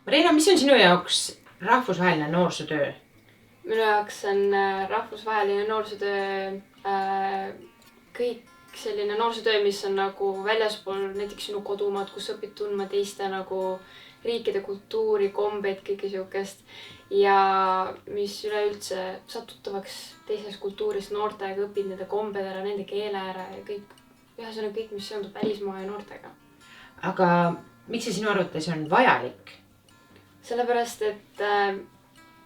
Reena, mis on sinu jaoks rahvusvaheline noorsootöö? Minu jaoks on rahvusvaheline noorsootöö kõik selline noorsootöö, mis on nagu väljaspool näiteks sinu kodumaad, kus õpid tundma teiste nagu riikide kultuuri, kombeid, kõike siukest. Ja mis üleüldse saad tuttavaks teises kultuuris noortega, õpid nende kombed ära, nende keele ära ja kõik. Ühesõnaga kõik, mis seondub välismaa ja noortega. Aga miks see sinu arvates on vajalik? Sellepärast, et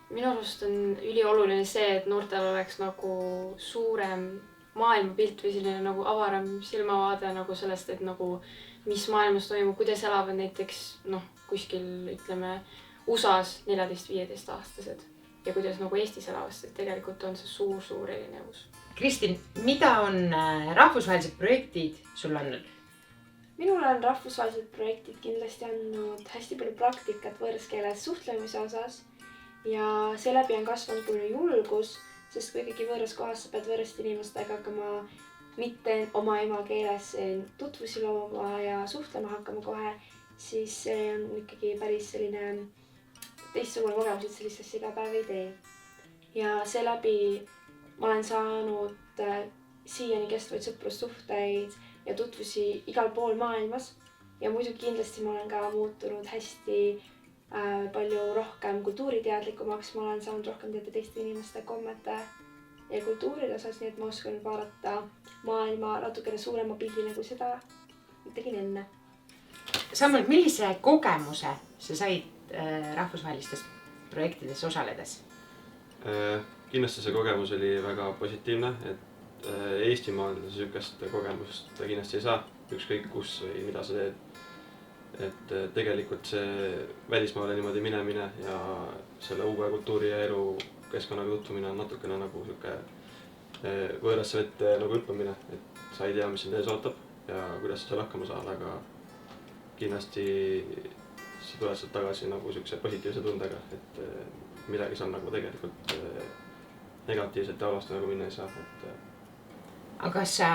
minu arust on ülioluline see, et noortel oleks nagu suurem maailmapilt või selline nagu avaram silmavaade nagu sellest, et nagu mis maailmas toimub, kuidas elavad näiteks kuskil ütleme USAs 14-15 aastased ja kuidas nagu Eestis elavast, et tegelikult on see suur erinevus. Kristin, mida on rahvusvahelised projektid sul andnud? Minule on rahvusvahelised projektid kindlasti andnud hästi palju praktikat võõraskeeles suhtlemise osas ja seeläbi on kasvanud ka minu julgus, sest kui ikkagi võõras kohas sa pead võõraste inimestega hakkama mitte oma emakeeles tutvusi looma ja suhtlema hakkama kohe, siis see on ikkagi päris selline teistsugune kogemus, et sellist asja iga päev ei tee. Ja seeläbi ma olen saanud siiani kestvaid sõprussuhteid ja tutvusi igal pool maailmas ja muidugi kindlasti ma olen ka muutunud hästi palju rohkem kultuuriteadlikumaks, ma olen saanud rohkem teada teiste inimeste kommete ja kultuuride osas, nii et ma oskan vaadata maailma natukene suurema pildina kui seda tegin enne. Samuel, millise kogemuse sa said rahvusvahelistes projektides osaledes? Kindlasti see kogemus oli väga positiivne, et Eestimaal sükest kogemust ta kindlasti ei saa, ükskõik kus või mida sa teed. Et tegelikult see välismaale niimoodi minemine ja selle uue kultuuri ja elu keskkonnaga tutvumine on natukene nagu siuke võõrasse vette nagu hüppamine, et sa ei tea, mis sind ees ootab ja kuidas sa seal hakkama saad, aga kindlasti sa tuled sealt tagasi nagu siukse positiivse tundega, et midagi seal nagu tegelikult negatiivselt ja halvasti nagu minna ei saa. Aga kas sa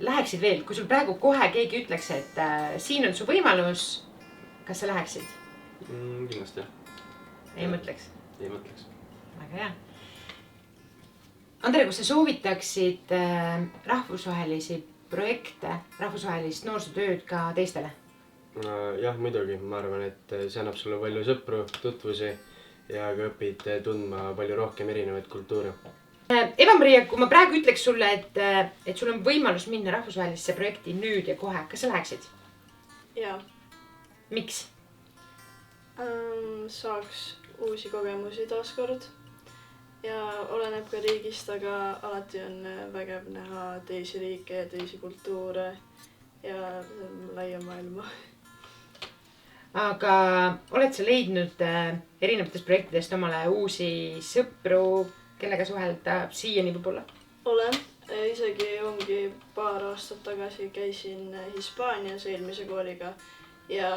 läheksid veel, kui sul praegu kohe keegi ütleks, et siin on su võimalus, kas sa läheksid? Kindlasti jah. Ei mõtleks? Ei mõtleks. Väga hea. Andre, kus sa soovitaksid rahvusvahelisi projekte, rahvusvahelist noorsootööd ka teistele? Jah, muidugi. Ma arvan, et see annab sulle palju sõpru, tutvusi ja ka õpid tundma palju rohkem erinevaid kultuure. Eva-Maria, kui ma praegu ütleks sulle, et sul on võimalus minna rahvusvahelisse projekti nüüd ja kohe, kas sa läheksid? Jaa. Miks? Saaks uusi kogemusi taaskord ja oleneb ka riigist, aga alati on vägev näha teisi riike ja teisi kultuure ja laia maailma. Aga oled sa leidnud erinevatest projektidest omale uusi sõpru, kellega suhelda siiani võib-olla? Olen. Isegi ongi paar aastat tagasi käisin Hispaanias eelmise kooliga ja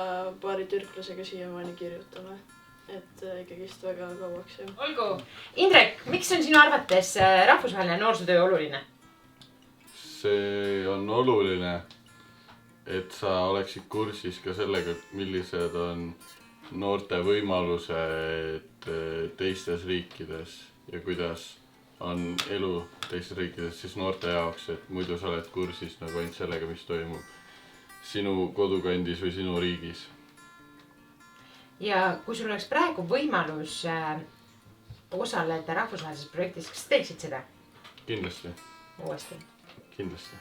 paari türklasega siiamaani kirjutame. Et ikkagist väga kauaks. Olgu. Indrek, miks on sinu arvates rahvusvaheline noorsootöö oluline? See on oluline, et sa oleksid kursis ka sellega, millised on noorte võimalused teistes riikides ja kuidas on elu teistes riikides siis noorte jaoks, et muidu sa oled kursis nagu ainult sellega, mis toimub sinu kodukandis või sinu riigis. Ja kui sul oleks praegu võimalus osaleda rahvusvahelises projektis, kas teeksid seda? Kindlasti. Uuesti. Kindlasti.